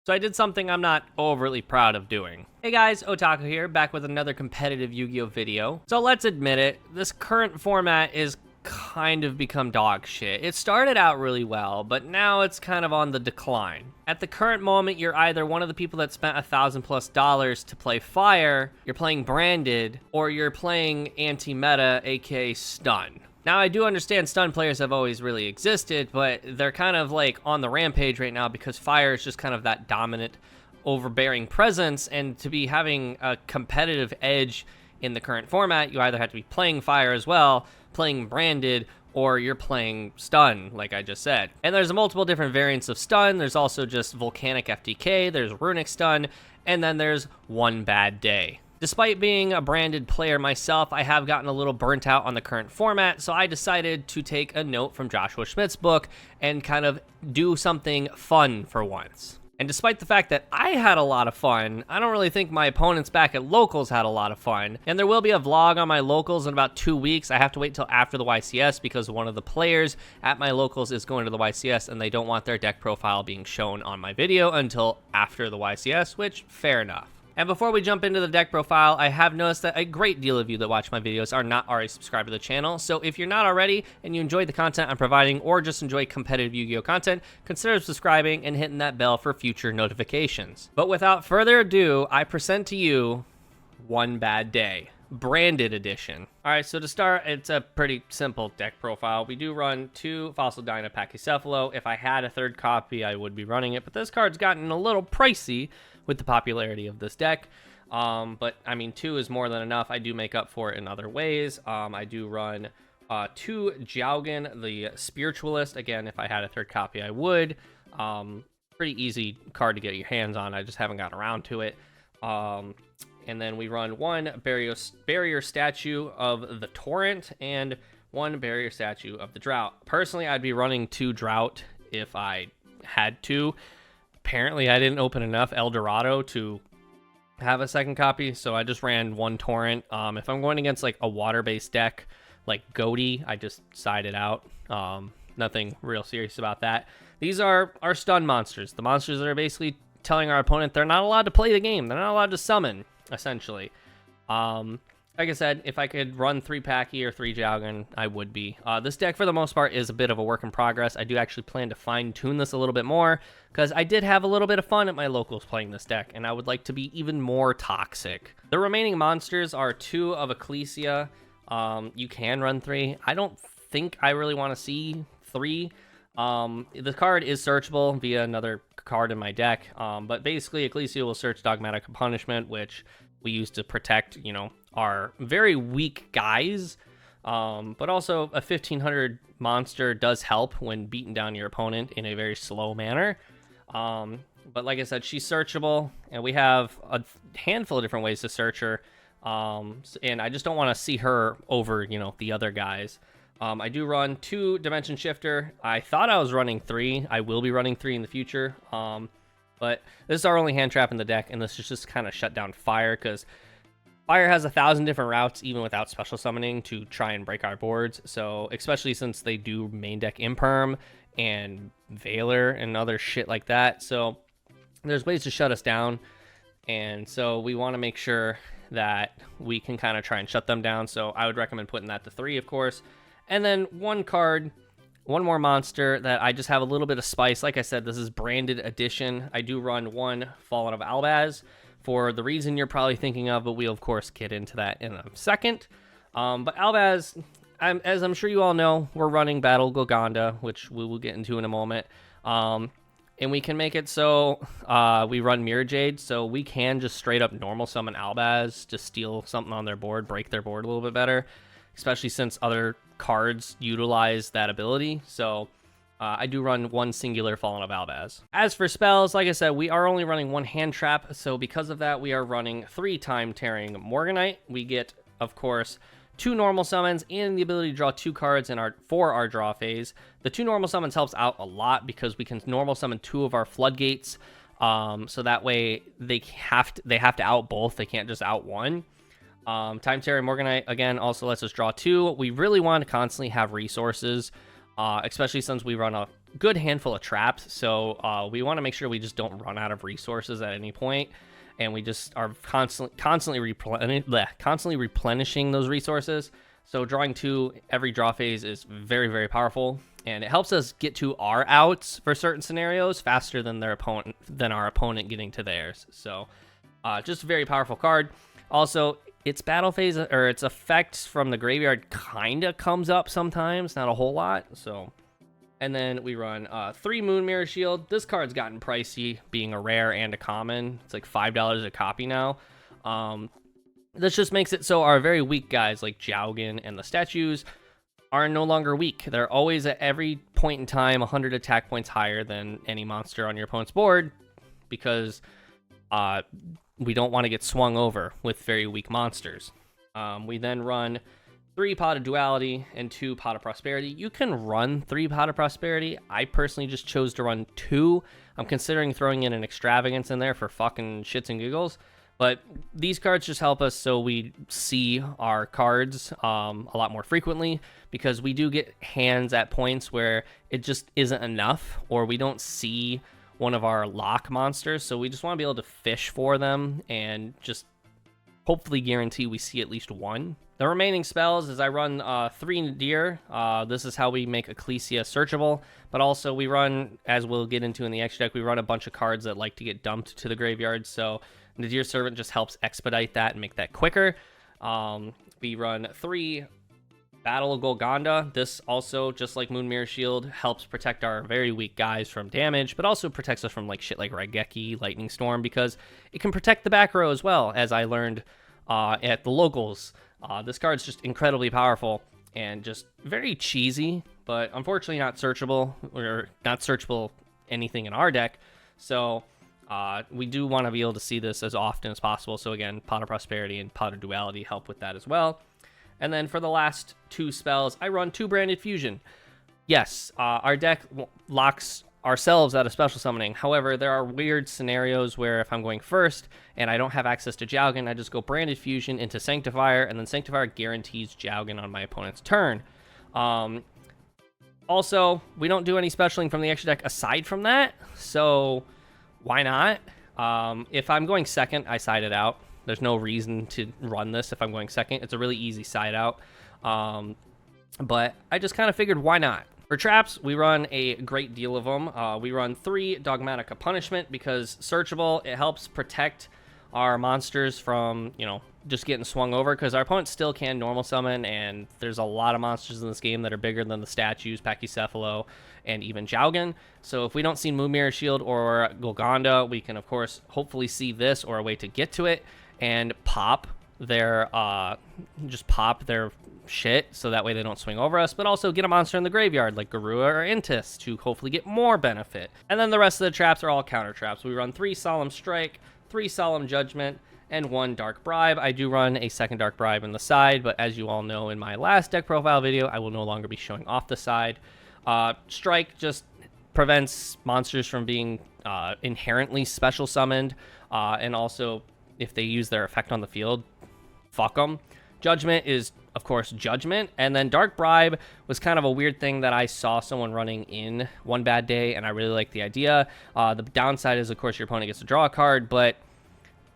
So I did something I'm not overly proud of doing. Hey guys, Otaku here, back with another competitive Yu-Gi-Oh video. So let's admit it, this current format is kind of become dog shit. It started out really well, but now it's kind of on the decline. At the current moment, you're either one of the people that spent $1,000+ to play Fire, you're playing Branded, or you're playing anti-meta, aka Stun. Now, I do understand stun players have always really existed, but they're kind of like on the rampage right now because Fire is just kind of that dominant, overbearing presence, and to be having a competitive edge in the current format, you either have to be playing Fire as well, playing Branded, or you're playing Stun, like I just said. And there's multiple different variants of Stun. There's also just Volcanic FTK, there's Runic Stun, and then there's One Bad Day. Despite being a Branded player myself, I have gotten a little burnt out on the current format, so I decided to take a note from Joshua Schmidt's book and kind of do something fun for once. And despite the fact that I had a lot of fun, I don't really think my opponents back at Locals had a lot of fun. And there will be a vlog on my Locals in about 2 weeks. I have to wait till after the YCS because one of the players at my Locals is going to the YCS and they don't want their deck profile being shown on my video until after the YCS, which, fair enough. And before we jump into the deck profile, I have noticed that a great deal of you that watch my videos are not already subscribed to the channel. So if you're not already and you enjoy the content I'm providing or just enjoy competitive Yu-Gi-Oh content, consider subscribing and hitting that bell for future notifications. But without further ado, I present to you One Bad Day, Branded Edition. All right, so to start, it's a pretty simple deck profile. We do run 2 Fossil Dyna Pachycephalo. If I had a third copy, I would be running it, but this card's gotten a little pricey with the popularity of this deck. But I mean, 2 is more than enough. I do make up for it in other ways. I do run 2 Jowgen, the Spiritualist. Again, if I had a third copy, I would. Pretty easy card to get your hands on. I just haven't gotten around to it. And then we run 1 barrier statue of the Torrent and 1 barrier statue of the Drought. Personally, I'd be running 2 Drought if I had to. Apparently, I didn't open enough El Dorado to have a second copy, so I just ran 1 Torrent. If I'm going against like a water-based deck like Goaty, I just side it out. Nothing real serious about that. These are our stun monsters. The monsters that are basically telling our opponent they're not allowed to play the game. They're not allowed to summon, essentially. Like I said, if I could run 3 Packy or 3 Jowgen, I would be. This deck, for the most part, is a bit of a work in progress. I do actually plan to fine-tune this a little bit more, because I did have a little bit of fun at my Locals playing this deck, and I would like to be even more toxic. The remaining monsters are 2 of Ecclesia. You can run 3. I don't think I really want to see 3. The card is searchable via another card in my deck, but basically Ecclesia will search Dogmatic Punishment, which we use to protect, you know, our very weak guys, but also a 1500 monster does help when beating down your opponent in a very slow manner. But like I said, she's searchable, and we have a handful of different ways to search her, and I just don't want to see her over, you know, the other guys. I do run 2 Dimension Shifter. I thought I was running 3. I will be running 3 in the future, but this is our only hand trap in the deck, and this is just kind of shut down Fire, because Fire has 1,000 different routes, even without special summoning, to try and break our boards. So, especially since they do main deck Imperm and Veiler and other shit like that. So, there's ways to shut us down. And so, we want to make sure that we can kind of try and shut them down. So, I would recommend putting that to 3, of course. And then 1 card, 1 more monster that I just have a little bit of spice. Like I said, this is Branded Edition. I do run 1 Fallen of Albaz, for the reason you're probably thinking of, but we'll of course get into that in a second. But Albaz, as I'm sure you all know, we're running Battle Golgonda, which we will get into in a moment. And we can make it so we run Mirror Jade, so we can just straight up normal summon Albaz to steal something on their board, break their board a little bit better, especially since other cards utilize that ability. So I do run 1 singular Fallen of Albaz. As for spells, like I said, we are only running 1 hand trap, so because of that, we are running 3 Time Tearing Morganite. We get, of course, 2 normal summons and the ability to draw 2 cards for our draw phase. The 2 normal summons helps out a lot because we can normal summon 2 of our floodgates, so that way they have to out both. They can't just out 1. Time Tearing Morganite, again, also lets us draw 2. We really want to constantly have resources, especially since we run a good handful of traps, so we want to make sure we just don't run out of resources at any point, and we just are constantly replenishing those resources. So drawing 2 every draw phase is very, very powerful, and it helps us get to our outs for certain scenarios faster than our opponent getting to theirs. So just a very powerful card. Also, its battle phase or its effects from the graveyard kind of comes up sometimes, not a whole lot. So, and then we run 3 Moon Mirror Shield. This card's gotten pricey, being a rare and a common. It's like $5 a copy now. This just makes it so our very weak guys like Jowgen and the statues are no longer weak. They're always at every point in time 100 attack points higher than any monster on your opponent's board, because we don't want to get swung over with very weak monsters. We then run 3 Pot of Duality and 2 Pot of Prosperity. You can run 3 Pot of Prosperity. I personally just chose to run 2. I'm considering throwing in an Extravagance in there for fucking shits and giggles. But these cards just help us so we see our cards a lot more frequently, because we do get hands at points where it just isn't enough, or we don't see one of our lock monsters. So we just want to be able to fish for them and just hopefully guarantee we see at least one. The remaining spells is I run 3 Nadir. This is how we make Ecclesia searchable, but also we run, as we'll get into in the extra deck, we run a bunch of cards that like to get dumped to the graveyard. So Nadir Servant just helps expedite that and make that quicker. We run 3 Battle of Golconda. This also, just like Moon Mirror Shield, helps protect our very weak guys from damage, but also protects us from like shit like Raigeki, Lightning Storm, because it can protect the back row as well, as I learned at the locals. This card's just incredibly powerful and just very cheesy, but unfortunately not searchable, or not searchable anything in our deck. So we do want to be able to see this as often as possible. So again, Pot of Prosperity and Pot of Duality help with that as well. And then for the last 2 spells, I run 2 Branded Fusion. Yes, our deck locks ourselves out of special summoning. However, there are weird scenarios where if I'm going first and I don't have access to Jowgen, I just go Branded Fusion into Sanctifier, and then Sanctifier guarantees Jowgen on my opponent's turn. Also, we don't do any specialing from the extra deck aside from that, so why not? If I'm going second, I side it out. There's no reason to run this if I'm going second. It's a really easy side out. But I just kind of figured, why not? For traps, we run a great deal of them. We run 3 Dogmatica Punishment, because searchable, it helps protect our monsters from, just getting swung over, because our opponents still can normal summon, and there's a lot of monsters in this game that are bigger than the statues, Pachycephalo, and even Jowgen. So if we don't see Moon Mirror Shield or Golconda, we can, of course, hopefully see this or a way to get to it and pop their shit, so that way they don't swing over us, but also get a monster in the graveyard like Garua or Intis to hopefully get more benefit. And then the rest of the traps are all counter traps. We run 3 Solemn Strike, 3 Solemn Judgment, and 1 Dark Bribe. I do run a second Dark Bribe in the side, but as you all know in my last deck profile video, I will no longer be showing off the side. Strike just prevents monsters from being inherently special summoned, and also if they use their effect on the field, fuck them. Judgment is, of course, Judgment. And then Dark Bribe was kind of a weird thing that I saw someone running in one bad day, and I really like the idea. The downside is, of course, your opponent gets to draw a card, but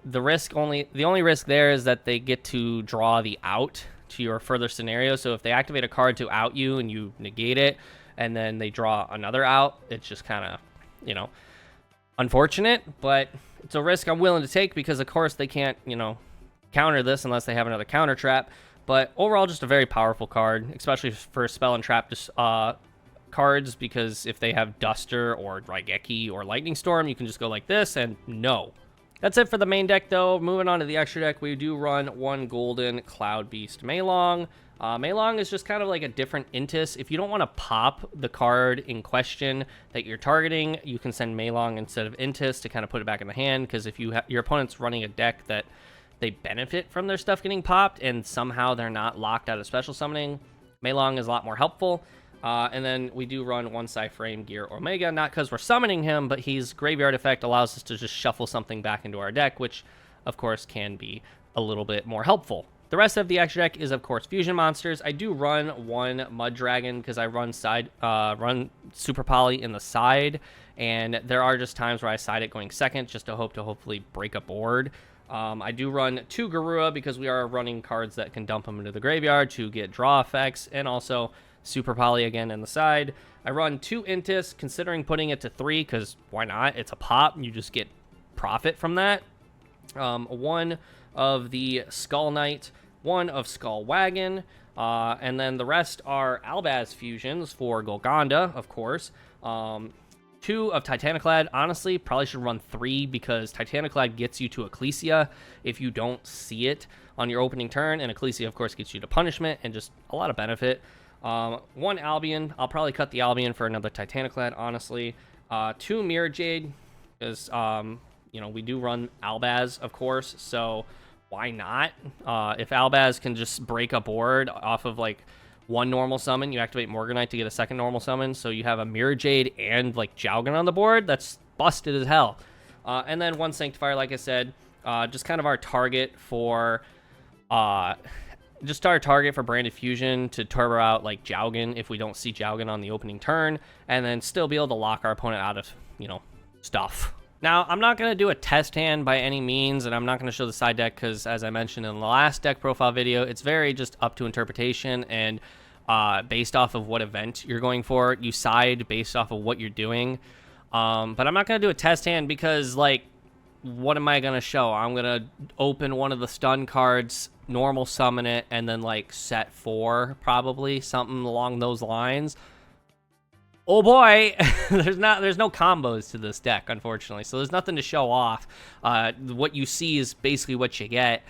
the only risk there is that they get to draw the out to your further scenario. So if they activate a card to out you and you negate it, and then they draw another out, it's just kind of, unfortunate, but it's a risk I'm willing to take, because of course they can't, counter this unless they have another counter trap. But overall, just a very powerful card, especially for spell and trap cards, because if they have Duster or Raigeki or Lightning Storm, you can just go like this and no. That's it for the main deck, though. Moving on to the extra deck, we do run 1 Golden Cloud Beast Meilong. Meilong is just kind of like a different Intis. If you don't want to pop the card in question that you're targeting, you can send Meilong instead of Intis to kind of put it back in the hand, because if your opponent's running a deck that they benefit from their stuff getting popped and somehow they're not locked out of special summoning, Meilong is a lot more helpful. And then we do run 1 Psyframe Gear Omega, not because we're summoning him, but his graveyard effect allows us to just shuffle something back into our deck, which of course can be a little bit more helpful. The rest of the extra deck is, of course, fusion monsters. I do run one Mud Dragon because I run Super Poly in the side, and there are just times where I side it going second just to hopefully break a board. I do run 2 Garua because we are running cards that can dump them into the graveyard to get draw effects, and also Super Poly again in the side. I run 2 Intis, considering putting it to 3 because why not? It's a pop, and you just get profit from that. 1 of the Skull Knight, 1 of Skull Wagon, and then the rest are Albaz fusions for Golgonda, of course. 2 of Titaniclad. Honestly, probably should run 3 because Titaniclad gets you to Ecclesia if you don't see it on your opening turn, and Ecclesia, of course, gets you to punishment and just a lot of benefit. 1 Albion. I'll probably cut the Albion for another Titaniclad, honestly. 2 Mirror Jade, because, you know, we do run Albaz, of course, so why not? If Albaz can just break a board off of, like, 1 normal summon, you activate Morganite to get a 2nd normal summon, so you have a Mirror Jade and, like, Jowgen on the board. That's busted as hell. And then 1 Sanctifier, like I said, just kind of our target for, Branded Fusion to turbo out, like, Jowgen if we don't see Jowgen on the opening turn, and then still be able to lock our opponent out of, you know, stuff. Now, I'm not going to do a test hand by any means, and I'm not going to show the side deck because, as I mentioned in the last deck profile video, it's very just up to interpretation, and based off of what event you're going for, you side based off of what you're doing. But I'm not going to do a test hand because, like, what am I going to show? I'm going to open one of the stun cards, normal summon it, and then, like, set 4, probably, something along those lines. Oh boy, there's no combos to this deck, unfortunately, so there's nothing to show off. What you see is basically what you get.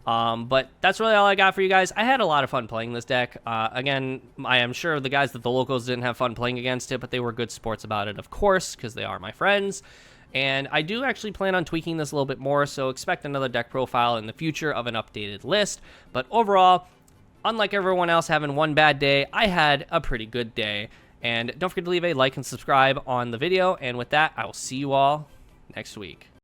But that's really all I got for you guys. I had a lot of fun playing this deck. Again, I am sure the guys that the locals didn't have fun playing against it, but they were good sports about it, of course, because they are my friends. And I do actually plan on tweaking this a little bit more, so expect another deck profile in the future of an updated list. But overall, unlike everyone else having one bad day, I had a pretty good day. And don't forget to leave a like and subscribe on the video. And with that, I will see you all next week.